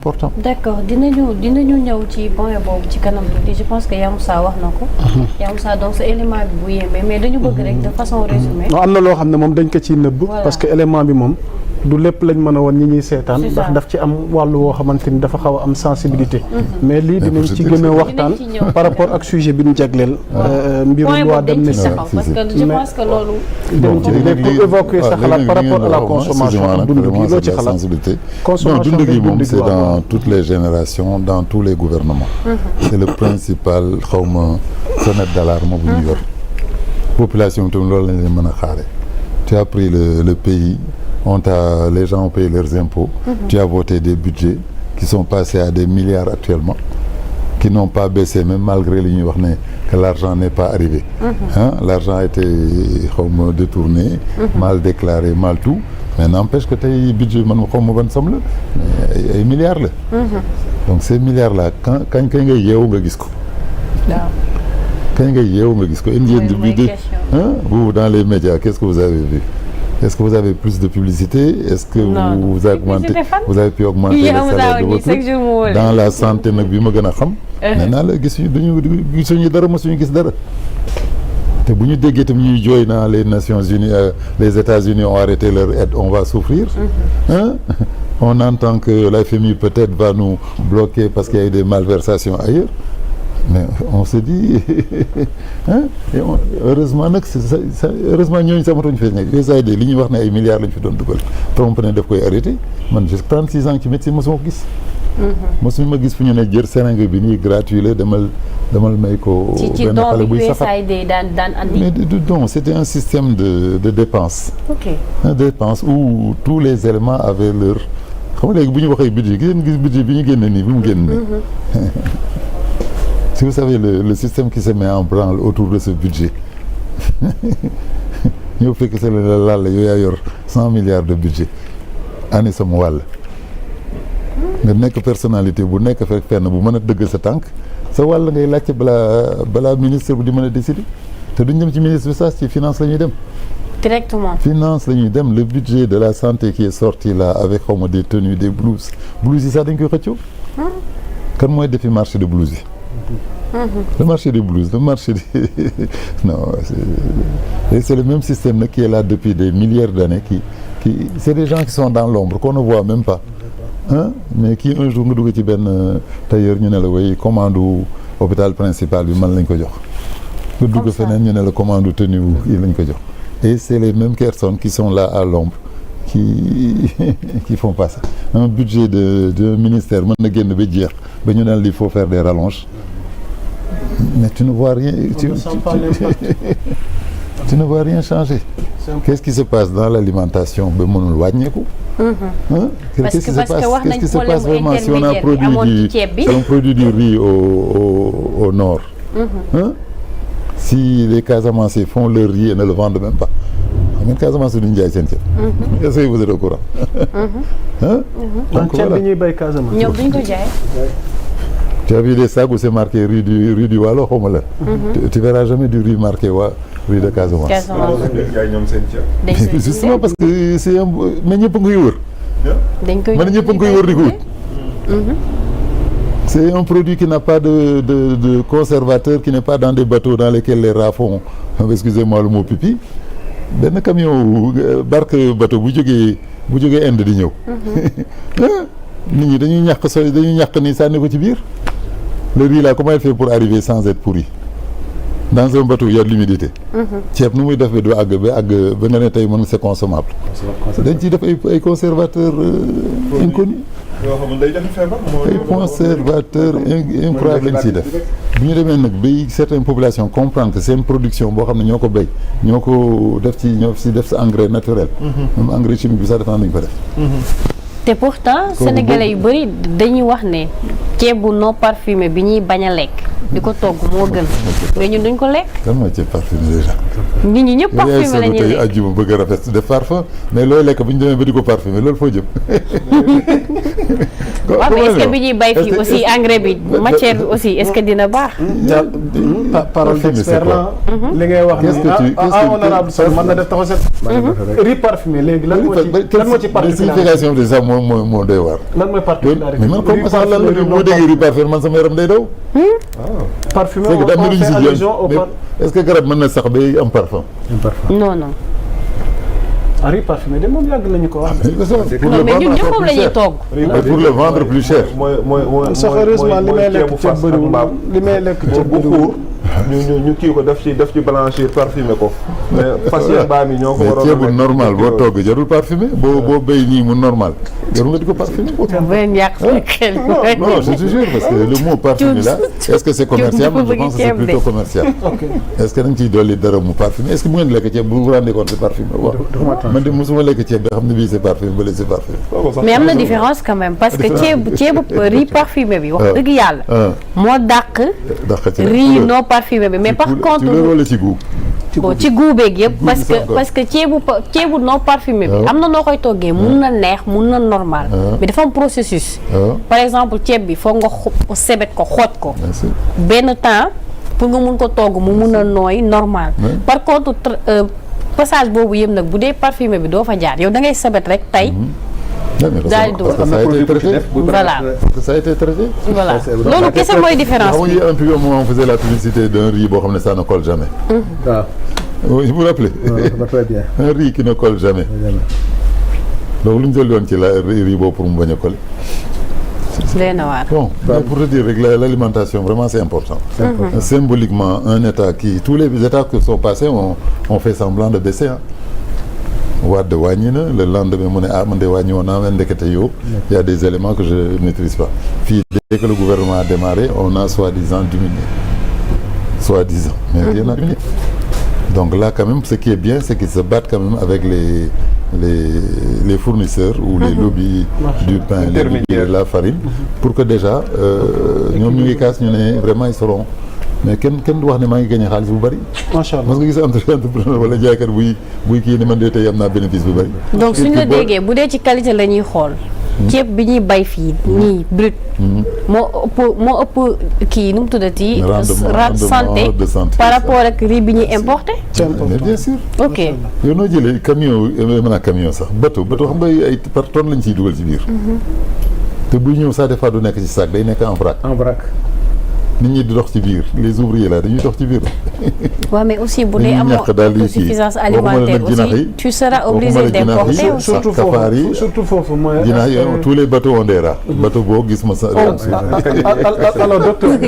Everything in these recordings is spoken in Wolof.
important. D'accord dinañu ñëw ci point boobu ci kanam tuuti je pense que Yamoussa wax na ko. Yamoussa donc sa élément bi bu yéeme mais dañu bëgg rek de façon résumée. non am na loo xam ne moom dañ ko ciy nëbb. parce que élément bi moom du lépp lañ mën a woon ñi ñuy seetaan. ndax daf ci am wàllu woo xamante ni dafa xaw a am sensibilité. mais lii dinañ ci gën a waxtaan par rapport ak sujet bi ñu jagleel. mbiru loi d'amnistie parce que je pense que loolu. dem ci pour évoquer sa xalaat par rapport à la consommation dund gi loo ci xalaat. consommation dund gi moom c'est dans toutes les générations dans tous les gouvernements. c'est le principal xawma sonnette d'alarme bu ñu yor. population bi tamit loolu lañ leen mën a xaare. tu as pris le pays. Les gens ont payé leurs impôts. Tu as voté des budgets qui sont passés à des milliards actuellement, qui n'ont pas baissé même malgré li ñuy wax ne que l'argent n'est pas arrivé. L'argent a été xawma détourné, mal déclaré, mal tout, mais n'empêche que tey budget man xawma ban somme la ay milliards la. Donc ces milliards là kañ ngay yeewu nga gis ko. Kañ ngay yeewu nga gis ko. Vous dans les médias qu'est-ce que vous avez vu? Est-ce que vous avez plus de publicité? Est-ce que vous avez pu augmenter le salaire de votre dans la santé nag bi ma gën a xam. nee naa la gisuñu dara mosuñu gis dara. te bu ñu déggee itam ñuy jooy naa les Nations Unies les États-Unis ont arrêté leur aide on va souffrir. On entend que la FMI peut-être va nous bloquer parce qu'il y a eu des malversations ailleurs. Mais on se dit heureusement nag heureusement ñooñu samatuñ fee nekk USAID li ñuy wax ne ay milliards lañ fi doon dugal Trump ne daf koy arrêté man j'ai 36 ans ci médecine mosuma ko gis. mosuma ma gis fu ñu ne jër seringue bi nii gratuit la demal may ko. benn xale buy saxat USAID daan andi. mais du don c'était un système de dépense. De dépense où tous les éléments avaient leur xam nga léegi bu ñu waxee budget gis budget bi ñu génne nii bi mu génn nii. Si vous savez le système qui se met en branle autour de ce budget ñëw fekk c'est la laal yow yaa yor 100 milliards de budget ani sama wàll nga nekk personnalité bu nekk fekk fenn bu mën a dëgg sa tànk sa wàll ngay laajte balaa ministre bu di mën a décider te duñ dem ci ministre bi sax ci finance la ñuy dem directement finance la ñuy dem le budget de la santé qui est sorti là avec xawma des tenues des blouses yi sax dañ koy xëccoo kan mooy defi marché de blouses yi le marché des blouses, le marché des... non, c'est le même système qui est là depuis des milliards d'années c'est des gens qui sont dans l'ombre qu'on ne voit même pas mais qui un jour nga dugg ci benn tailleur ñu ne la way commande hôpital principal bi man lañ ko jox nga dugg feneen ñu ne la commande tenue yi lañ ko jox et c'est les mêmes personnes qui sont là à l'ombre qui font pas ça un budget de ministère mën na génn ba jeex ba ñu ne il faut faire des rallonges mais tu ne vois rien tu ne vois rien changer. Qu'est-ce qui se passe dans l'alimentation ba mënul wàññeeku. Qu'est-ce qui se passe vraiment si on a produit du riz au nord. Si les Casamançais font leur riz et ne le vendent même pas. xam nga Casamance duñu jaay seen ceeb. est-ce que vous êtes au courant. donc ceeb bi ñuy bay Casamance. ñoom duñ ko jaay. Tu as vu des sacs où c'est marqué riz du Waalo xaw ma la. Tu verras jamais du riz marqué riz de Casamance. Justement parce que c'est un mais ñëpp a ngi koy wër. dañ koy ñëpp a ngi koy wër di ko wut. C'est un produit qui n'a pas de conservateur, qui n'est pas dans des bateaux dans lesquels les rats font, excusez-moi le mot pipi. benn camion barque bateau bu jógee Inde di ñëw. nit ñi dañuy ñàkk ni sànni ko ci biir. Le riz là comment il fait pour arriver sans être pourri dans un bateau il y a de l'humidité. ceeb nu muy def ba du àgg ba nga ne tey mën c'est consommable. dañ ciy def ay conservateurs inconnus. yoo xam ne day joxe feebar. ay conservateurs incroyables lañ ciy def. bu ñu demee nag bay certaines populations comprendre que seen production boo xam ne ñoo ko béy ñoo ko def sa engrais naturel. même engrais chimique bi sax dafa nañ ko def. te pourtant sénégalais yu bëri dañuy wax ne ceeb bu non parfumé bi ñuy bañ a lekk di ko togg moo gën mais ñun duñ ko lekk. kan mooy ceeb parfumé déjà. nit ñi ñëpp parfumé la ñuy tey lekk. àjjuma bëgg a rafet def parfum mais looy lekk bu ñu demee ba di ko parfumé loolu foo jëm. waaw mais est-ce que bi ñuy bay fii aussi engrais bi matière bi aussi est-ce que dina baax. parole d'expert la li ngay wax ni honorable Sow mën na def taxaw set riz parfumé léegi lan moo ci particularité signification de ça moo doy waar. lan mooy particularité mais man comme ça lan la moo déggee riz parfumé man sama yaram day daw. parfumé c'est que daa on fait allusion au est-ce que garab mën na sax bay am parfum. non non. riz parfumé de moom yàgg nañu ko wax. non mais ñun ñëpp moom la ñuy togg. pour le vendre plus cher. mooy sax heureusement li may lekk ceeb bëriwul li may lekk ceeb bu xuur ñu kii ko def ci blanchir parfumé ko mais fas yéen baam yi ñoo ko waroon a ceebu normal boo togg jarul parfumé boo béy nii mu normal jarul nga di ko parfumé. benn yàq xel. non je te jure parce que le mot parfumé là est-ce que c'est commercial? Je pense que c'est plutôt commercial. est-ce que da nga ciy dolli dara mu parfumé est-ce que bu ngeen lekk ceeb bu vous rendez compte c'est parfumé waaw. man de mosuma lekk ceeb bi xam ne bii c'est parfumé bële c'est parfumé. mais am na différence quand même parce que ceebu riz parfumé bi wax dëgg yàlla. moo dàq. riz non parfumé bi mais par contre. ci wala ci goût. bon ci goût beeg yëpp parce que ceebu non parfumé bi am na noo koy toggee mun na neex mun na normal mais dafa am processus par exemple ceeb bi foog nga sebet ko xooj ko benn temps pour nga mun ko togg mu mun a nooy normal par contre passage boobu yëpp nag bu dee parfumé bi doo fa jaar yow da ngay sebet rek tey daal di parce que ça a été traité. voilà parce que ça a été traité. voilà loolu kese mooy différence bi. un peu au moment on faisait la publicité d'un riz boo xam ne ça ne colle jamais. waaw. oui vous vous rappelez. très bien. un riz qui ne colle jamais. donc lu ñu jël yoon ci la riz boobu pour mu bañ a coller. day na waar. bon pour te dire rek l'alimentation vraiment c'est important. Symboliquement un État qui tous les États qui sont passés ont fait semblant de baisser hein. Wade wàññi na le lendemain mu ne man de wàññi woon naa mais ndekete yow il y a des éléments que je ne maîtrise pas fii dès que le gouvernement a démarré on a soi-disant diminué soi-disant mais rien n'a diminué donc là quand même ce qui est bien c'est qu'ils se battent quand même avec les fournisseurs ou les lobbies du pain les lobbies de la farine pour que déjà ñoom ñu ngi kaas ñu ne vraiment ils seront mais kenn du wax ne maa ngi gagné xaalis bu bëri. macha allah parce que gis entrepreneur wala jaaykat buy kii ni man de tey am naa bénéfice bu bëri. donc suñu la déggee bu dee ci qualité la ñuy xool. ceeb bi ñuy bay fii nii brut. moo ëpp kii nu mu tuddati. santé par rapport ak riz bi ñuy importé. c'est important mais bien sûr. ok yow noo jëlee camion mën naa camion sax bateau xam nga ay par tonne lañ ciy dugal ci biir. te buy ñëw ça des fois du nekk ci sac day nekk en vrac. nit ñi di dox ci biir les ouvriers là dañuy dox ci biir. waaw mais aussi bu dee amoo autosuffisance alimentaire aussi tu seras obligé d'importer surtout foofu mooy. jinax yi tous les bateaux ont des rats. bateau boo gis ma sa. alors docteur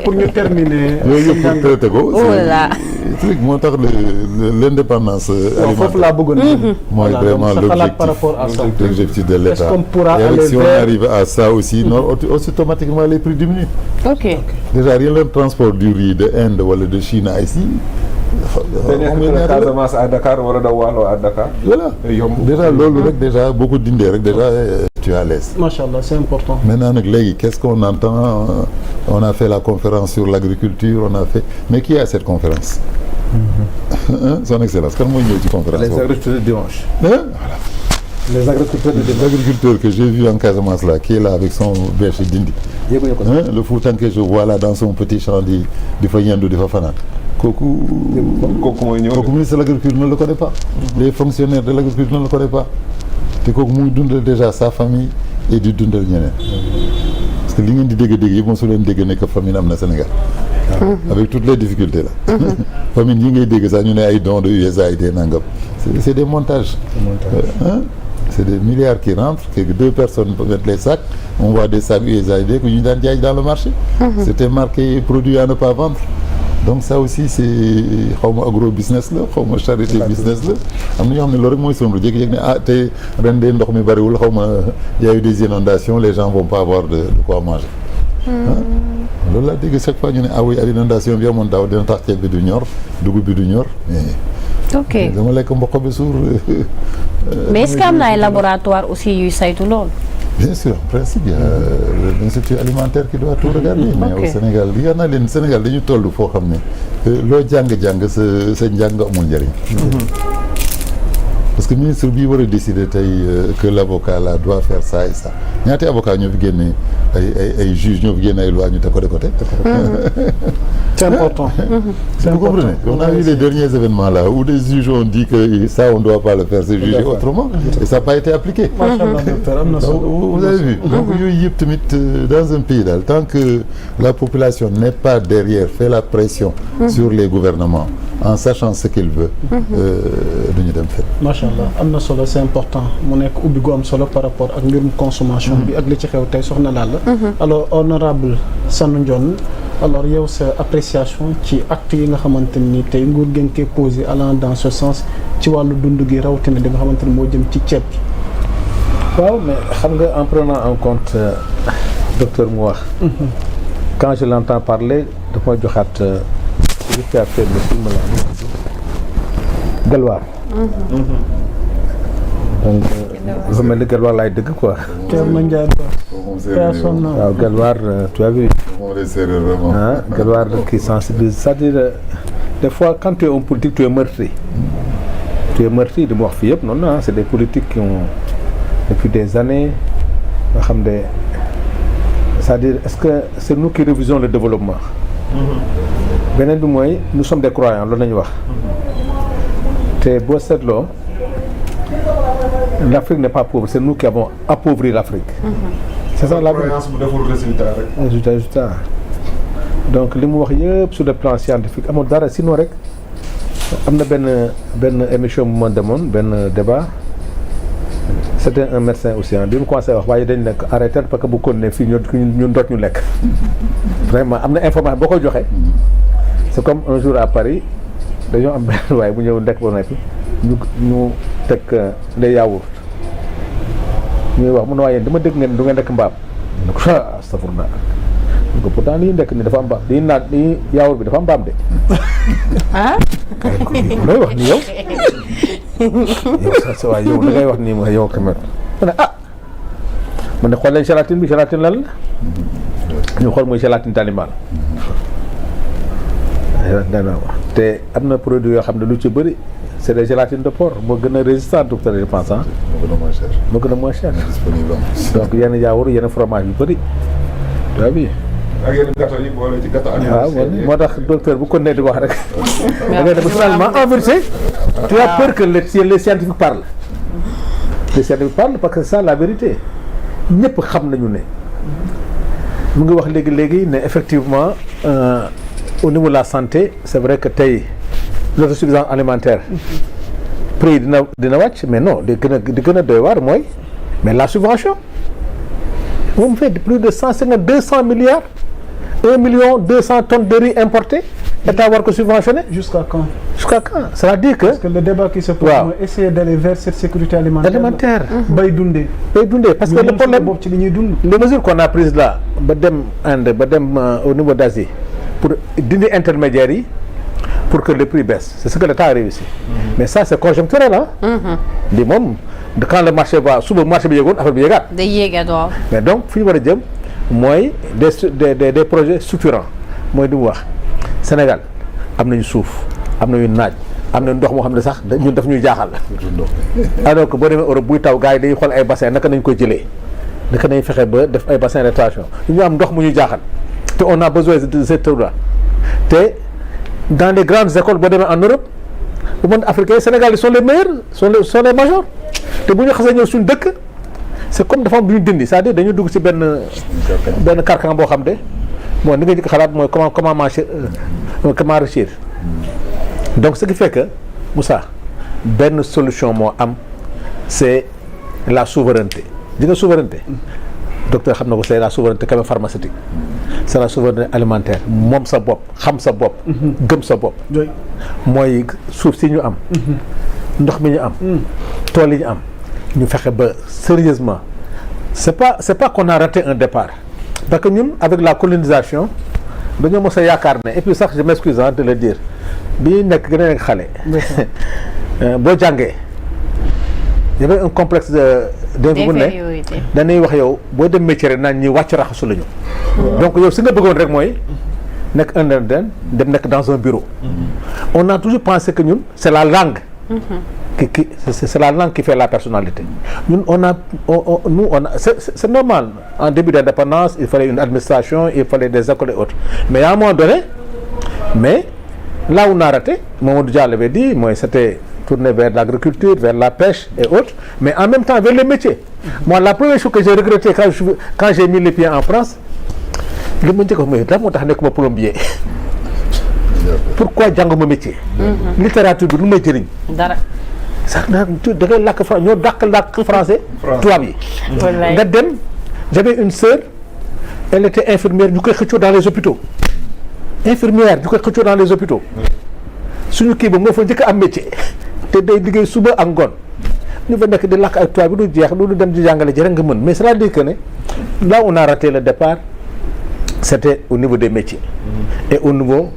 pour ñu terminer. yooyu yëpp pour traiter ko. voilà truc moo tax l'indépendance alimentaire. foofu laa bëggoon. mooy vraiment l'objectif de l'État. et si on arrive à ça aussi automatiquement les prix diminuent. ok déjà rien le transport du riz de Inde wala de Chine à ici. Casamance à Dakar wala da Waalo à Dakar. voilà déjà loolu rek déjà boo ko dindee rek déjà tu es à l'aise. Machallah c'est important. maintenant nag léegi qu'est-ce qu'on entend on a fait la conférence sur l'agriculture on a fait mais qui a cette conférence. Son Excellence kan mooy ñëw ci conférence boobu. Les agriculteurs dimanche. Voilà. Les agriculteurs que j'ai vu en Casamance là qui est là avec son bêche dindi. Le Foutanké que je vois là dans son petit champ di fa yendu di fa fanaan. kooku mooy ñëw kooku ministre de l'agriculture ne le connaît pas. Les fonctionnaires de l'agriculture ne le connaissent pas. te kooku muy dundal déjà sa famille et di dundal ñeneen. parce que li ngeen di dégg yëpp mosu leen dégg ne que famine am na Sénégal. avec toutes les difficultés là. famine yi ngay dégg sax ñu ne ay dons de USAID nangam c'est des montages. C'est des milliards qui rentrent, que deux personnes mettent les sacs, on voit des sacs USAID que ñu daan jaay dans le marché. C'était marqué produit à ne pas vendre. Donc ça aussi c'est xaw ma agro business la xaw ma charité business la am na ñoo xam ne loolu rek mooy sombre jékki-jékki ne tey ren de ndox mi bariwul xaw ma y a eu des inondations les gens vont pas avoir de quoi manger. loolu laa dégg chaque fois ñu ne oui inondation bi amoon daaw dina tax ceeb bi du ñor dugub bi du ñor mais. ok dama lekk mboq bi suur. mais est-ce que am na ay laboratoire aussi yuy saytu lool. Bien sûr, en principe, il y a l'institut alimentaire qui doit tout regarder. Mais au Sénégal li nga naa leen Sénégal dañu toll foo xam ne loo jàng-jàng sa njàng amul njëriñ. Parce que ministre bii war a décider tey que l'avocat là doit faire ça et ça ñaati avocat ñoo fi génne ay juges ñoo fi génne ay lois ñu teg ko de côté. C'est important. Vous comprenez? On a eu les derniers événements là où des juges ont dit que ça on ne doit pas le faire, c'est jugé autrement et ça n'a pas été appliqué. Vous avez vu? Donc yooyu yëpp tamit dans un pays daal tant que la population n'est pas derrière, fait la pression sur les gouvernements en sachant ce qu'il veut duñu dem fenn. Macha allah am na solo, c'est important mu nekk ubbi gu am solo par rapport ak mbirum consommation bi ak li ci xew tey soxna Lalla. Alors honorable Sanu Ndione, alors yow sa appréciation ci acte yi nga xamante ni tey nguur gi nga koy posé allant dans ce sens ci wàllu dund gi rawatina li nga xamante ni moo jëm ci ceeb gi. waaw mais xam nga en prenant en compte docteur mu wax. Quand je l'entends parler dafa ma joxaat juste après le film la Galwaar. Donc dafa mel ni Galwaar laay dëgg quoi. Thierno Ndiaye waaw Galwaar tu as vu. Galwaar qui sensibilise, c'est-à-dire des fois quand tu es un politique tu es meurtri. Tu es meurtri di mu wax fii yëpp noonu ah, c'est des politiques qui ont depuis des années nga xam ne c'est-à-dire est-ce que c'est nous qui révisons le développement. Beneen bi mooy nous sommes des croyants loolu nañu wax. te boo seetloo l'Afrique n'est pas pauvre, c'est nous qui avons appauvri l'Afrique. C'est ça la croyance bu deful résultat rek. résultat donc li mu wax yëpp sur le plan scientifique amul dara sinon rek am na benn émission bu ma demoon benn débat c'était un médecin aussi bi mu commencé wax waaye dañ nekk arrêté parce que bu continuer fii ñun doot ñu lekk vraiment am na information boo koy joxe c'est comme un jour à Paris dañoo am benn waaye bu ñëw ndekk ba nekk ñu teg les yaourt ñuy wax mun na waaye dama dégg ngeen du ngeen lekk mbaam ne ko astafurlah ko pourtant li ndekk ni dafa am mbaam li naan li yaourt bi dafa am mbaam de ah looy wax ni yow sa waay yow da ngay wax nii ma yow tamit ma ne ma ne xool leen gélatine bi gélatine lan la ñu xool mooy gélatine d'animal te am na produit yoo xam ne lu ci bëri c'est des gélatines de porc moo gën a résistant docteur je pense ah. moo gën a moins cher donc yenn yaourt yenn fromage yu bëri tu vois bien. ak yenn gâteau yi boole ci gâteau waaw moo tax docteur bu ko nee di wax rek. da ngay dem finalement en vérité tu as peur que les scientifiques parlent. Les scientifiques parlent parce que c'est ça la vérité ñëpp xam nañu ne mu ngi wax léegi ne effectivement au niveau de la santé c'est vrai que tey l'autosuffisance alimentaire prix dina wàcc mais non di gën a doy waar mooy mais la subvention moom fait plus de 200 milliards 1,2 tonnes de riz importé état war ko subventionné. Jusqu'à quand? C'est-à-dire que. Parce que le débat qui se pose mooy essayer d'aller vers cette sécurité alimentaire. bay dundee parce que le problème boobu ci li ñuy dund. les mesures qu'on a prises là ba dem Inde ba dem au niveau d'Asie pour dindi intermédiaires yi pour que le prix baisse c'est ce que l'État a réussi. Mais ça c'est conjoncturel li moom quand le marché va suba marché bi yéegoon affaire bi yéegaat. day yéegaat waaw. mais donc fi ñu war a jëm mooy des projets structurants mooy di mu wax Sénégal am nañu suuf am nañu naaj am na ndox moo xam ne sax ñun daf ñuy jaaxal. alors que boo demee Europe buy taw gars yi dañuy xool ay bassin naka nañ koy jëlee naka nañ fexe ba def ay bassin de rétention ñu am ndox mu ñu jaaxal te on a besoin de cette eau là te dans les grandes écoles boo demee en Europe le monde africain Sénégal ils sont les meilleurs sont les majors te bu ñu xasee ñëw suñu dëkk c'est comme dafa am bu ñu dindi c'est-à-dire dañu dugg ci benn carcan boo xam ne bon ni nga jëkk xalaat mooy comment marcher comment enrichir donc ce qui fait que Moussa benn solution moo am c'est la souveraineté di nga souveraineté docteur xam na ko c'est la souveraineté quand même pharmaceutique c'est la souveraineté alimentaire moom sa bopp xam sa bopp gëm sa bopp mooy suuf si ñu am ndox mi ñu am tool yi ñu am ñu fexe ba sérieusement c'est pas qu'on a raté un départ parce que ñun avec la colonisation dañoo mos a yaakaar ne et puis sax je m'excuse de le dire bi nekk gën a nekk xale boo jàngee y avait un complexe d'infériorité. dañuy wax yow boo dem métier rek naan ñi wàcc raxasu la ñu. donc yow si nga bëggoon rek mooy nekk un dem nekk dans un bureau. On a toujours pensé que ñun c'est la langue. C'est la langue qui fait la personnalité. Nous on a c'est normal. En début d'indépendance, il fallait une administration, il fallait des écoles et autres. Mais à un moment donné, là où on a raté, Mamadou Dia l'avait dit, moi c'était tourné vers l'agriculture, vers la pêche et autres, mais en même temps vers les métiers. Moi, la première chose que j'ai regretté quand j'ai mis les pieds en France, le monde dit que plombier. Pourquoi jànguma métier. Littérature bi lu may jëriñ. dara. sax da ngay làkk ñoo làkk français. tubaab yi. nga dem j'avais une sœur elle était infirmière ñu koy xëccoo dans les hôpitaux. infirmière ñu koy xëccoo dans les hôpitaux. suñu kii ba moo fa njëkk a am métier. te day liggéey suba ak ngoon. ñu fa nekk di làkk ak tubaab bi du jeex du dem di jàngale ji rek nga mën mais c'est-à-dire que ne là on a raté le départ c'était au niveau des métiers. et au niveau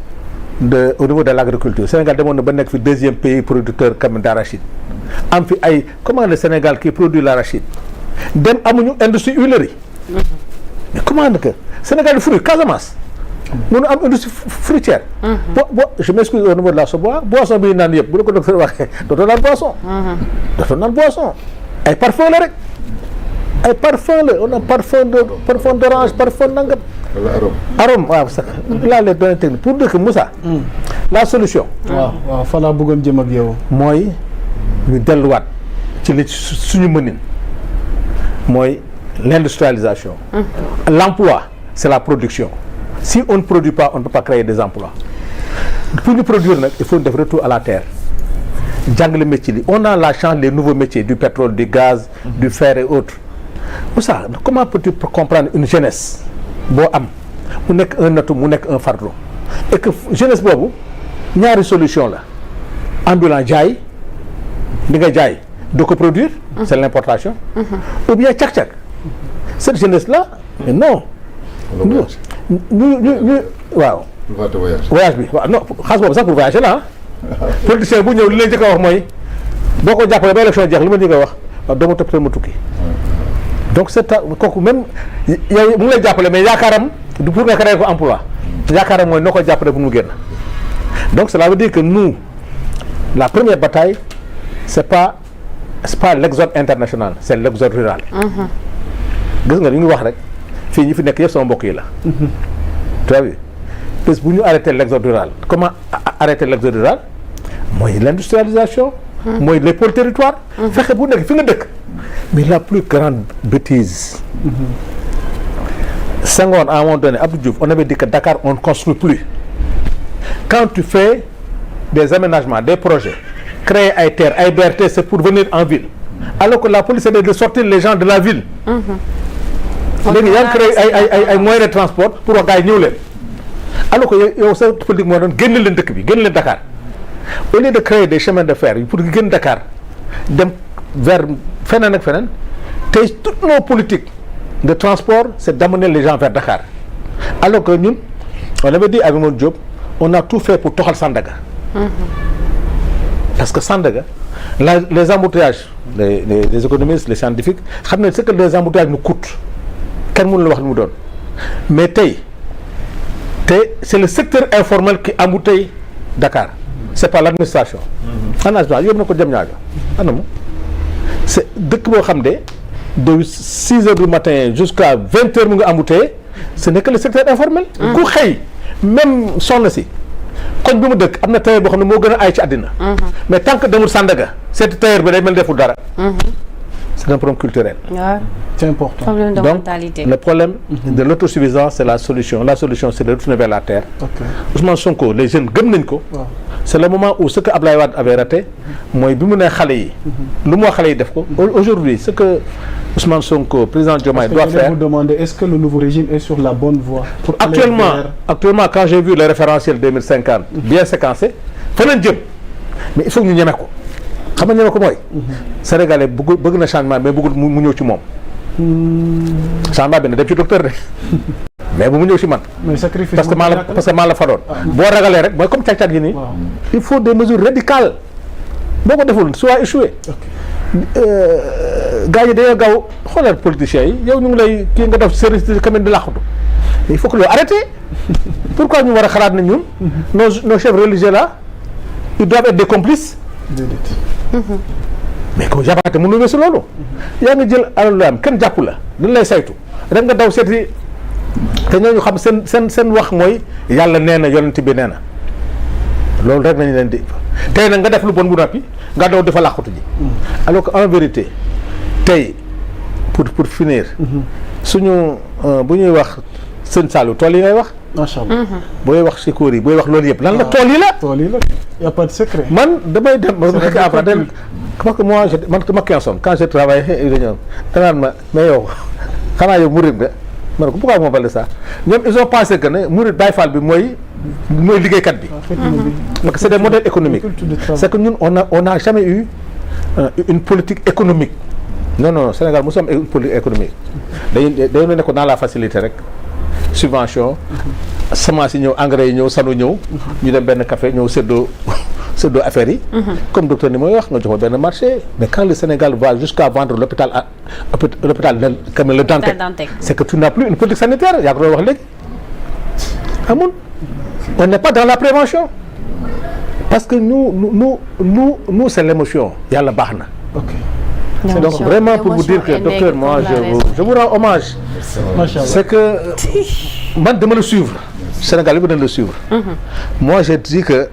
de l'agriculture. Sénégal demoon na ba nekk fi deuxième pays producteur comme d'arachide. am fi ay comment le Sénégal qui produit l'arachide dem amuñu industrie huilerie. mais comment que Sénégal de fruits Casamance. mënu am industrie fruitière. Je m'excuse au niveau de la boisson bi ñu naan yëpp bu la ko docteur waxee dootoo naan boisson. dootoo naan boisson ay parfum la rek ay parfum la on a parfum d'orange parfum nangam. arôme waaw sax laa leen doon technique pour dire que Moussa. la solution. waaw fa laa bëggoon jëm ak yow. mooy ñu delluwaat ci li suñu mënin mooy l'industrialisation. L'emploi c'est la production. Si on ne produit pas on ne peut pas créer des emplois. Pour ñu produire nag il faut def retour à la terre jàngale métier li on a la chance les nouveaux métiers du pétrole du gaz. du fer et autres. Moussa comment peux-tu comprendre une jeunesse. boo am mu nekk un atout mu nekk un fardeau et que jeunesse boobu ñaari solution la ambulant jaay li nga jaay doo ko produire c'est l'importation ou bien càq-càq cette jeunesse là mais non ñu waaw voyage bi waaw non xaalis boobu sax pour voyager la politicien bu ñëw li leen njëkk a wax mooy boo ko jàppale ba élection jeex li ma njëkk a wax waaw doo ma topp ma tukki donc c'est kooku même yow mu ngi lay jàppale mais yaakaaram du pour nga créer ko emploi yaakaaram mooy noo ko jàppale pour mu génn donc cela veut dire que nous la première bataille c'est pas l'exode international c'est l'exode rural. gis nga li ñu wax rek fii ñi fi nekk yëpp sama mbokk yi la. tu as vu parce que bu ñu arrêter l'exode rural comment arrêter l'exode rural mooy l'industrialisation. mooy les pôles territoires. fexe bu nekk fi nga dëkk. mais la plus grande bêtise. Senghor à un moment donné Abdou Diouf on avait dit que Dakar on ne construit plus. Quand tu fais des aménagements des projets créer ay terres ay BRT c'est pour venir en ville alors que la police c'est de sortir les gens de la ville. léegi yaa ngi créé ay moyens de transport pour wax gars yi ñëw leen alors que yow sa politique moo doon génn leen dëkk bi génn leen Dakar au lieu de créer des chemins de fer pour génn Dakar dem vers feneen ak feneen tey toutes nos politiques de transport c'est d'amener les gens vers Dakar alors que ñun on avait dit avec Mamadou Diop on a tout fait pour toxal Sandaga. Parce que Sandaga les embouteillages les économistes les scientifiques xam ne ce que les embouteillages nous coûtent kenn mënu la wax lu mu doon mais tey c'est le secteur informel qui embouteille Dakar c'est pas l'administration. ANACIM yóbbu na ko Diamniadio anam c'est dëkk boo xam de 6 heures du matin jusqu'à 20 heures mu nga embouteillé ce n'est que le secteur informel. ku xëy même soxna si koñ bi mu dëkk am na tailleur boo xam ne moo gën a aay ci àddina. mais tant que demul Sandaga cette tailleur bi day mel deful dara. c'est un problème culturel. C'est important. Problème de donc mentalité. le problème de l'autosuffisance c'est la solution c'est de retourner vers la terre. Ousmane Sonko les jeunes gëm nañ ko. c'est le moment où ce que Ablaye Wade avait raté mooy bi mu ne xale yi. lu mu wax xale yi def ko aujourd'hui ce que Ousmane Sonko président Diomaye doit faire. vous demander est-ce que le nouveau régime est sur la bonne voie. pour actuellement quand j'ai vu le référentiel 2050 bien séquencé fa lañ jëm mais il faut ñu ñeme ko xam nga ñeme ko mooy. Sénégalais bëgg na changement mais bëggul mu ñëw ci moom. changement bi ne dem ci docteur de mais bu mu ñëw ci man. parce que maa la fadoon. boo ragalee rek mooy comme càq-càq yi nii. il faut des mesures radicales boo ko deful soit échoué. gars yi dañoo gaaw xoolal politiciens yi yow ñu ngi lay kii nga def service de commune di làqatu il faut que loolu arrêté pourquoi ñu war a xalaat ne ñun nos chefs religieux là ils doivent être des complices mais ko jabaate mënu weesu loolu yaa nga jël alal lu am kenn jàpp la dañ lay saytu rek nga daw seeti te ñooñu xam seen wax mooy yàlla nee na yonent bi nee na loolu rek nañu leen di tey nag nga def lu bon bu noppi nga daw dafa làqatu ji alors que en vérité tey pour finir suñu bu ñuy wax sëñ Saalum tool yi ngay wax macha allah booy wax secours yi booy wax loolu yëpp lan la tool yi la y a pas de secret man damay dem après parce que moi man ma Kenson quand je travaille réunion danaan ma mais yow xanaa yow murid nga ma ne ko pourquoi moo bale ça ñoom ils ont pensé que ne murid Baye Fall bi mooy liggéeykat bi parce que c'est des modèles économiques c'est que ñun on a jamais eu une politique économique non Sénégal mu sommes une politique économique dañu nekk dans la facilité rek subvention semence yi ñëw engrais yi ñëw sanu ñëw ñu dem benn café ñëw séddoo affaires yi comme docteur ni mooy wax nga jox ma benn marché mais quand le Sénégal va jusqu'à vendre l'hôpital comme le Dantec c'est que tu n'as plus une politique sanitaire yaa ko doon wax léegi amul on n'est pas dans la prévention parce que nous c'est l'émotion yàlla baax na donc vraiment pour vous dire que docteur moi je vous rends hommage c'est que man dama la suivre Sénégal yi ba dañ la suivre moi je dis que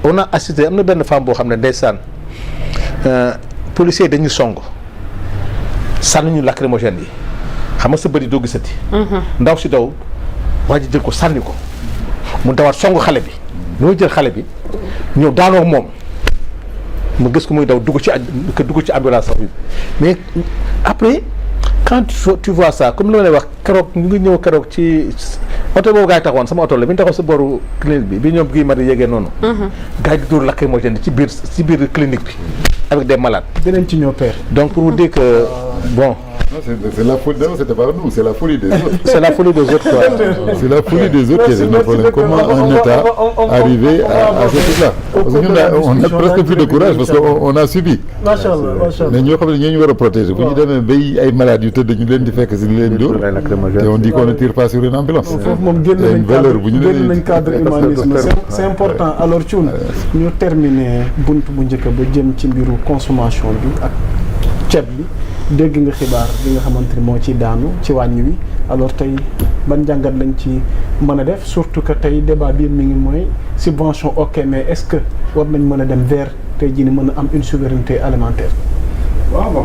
on a assisté am na benn femme boo xam ne ndeysaan policiers dañuy song sànni ñu lacrymogène yi xam nga sa bëri doo gisati ndaw si daw waa ji jël ko sànni ko mu dawaat song xale bi ñoo jël xale bi ñëw daanoo moom mu gis ko muy daw dugg ci ambulance sax bi mais après quand tu vois ça comme li ma lay wax keroog ñu ngi ñëw keroog ci oto boobu gars yi taxawoon sama oto la bi ñu taxaw sa boru clinique bi ñoom gii mari yéegee noonu gars yi di dóor lacrymogène ci biir clinique bi avec des malades dinañ ci ñëw père donc pour vous dire que bon c'est la folie, non, c'était pas nous, c'est la folie des autres. C'est la folie des autres, quoi. C'est la folie des autres qui est le problème. Comment un État arriver à ce truc-là? Parce que on a presque plus de courage parce qu'on a subi. Mais ñoo xam ne ñoo ñu war a protéger. Bu ñu demee bay ay malades yu tëdd ñu leen di fekk si leen dóor te on dit qu'on ne tire pas sur une ambulance. Foofu moom génn nañ cadre humanisme. C'est important. Alors Thioune ñu terminer buntu bu njëkk ba jëm ci mbiru consommation bi ak ceeb bi. dégg nga xibaar bi nga xamante ni moo ci daanu ci wàññi wi alors tey ban jàngat lañ ci mën a def surtout que tey débat bi mi ngi mooy subvention ok mais est-ce que war nañ mën a dem vers tey jii ni mën a am une souveraineté alimentaire. waaw bon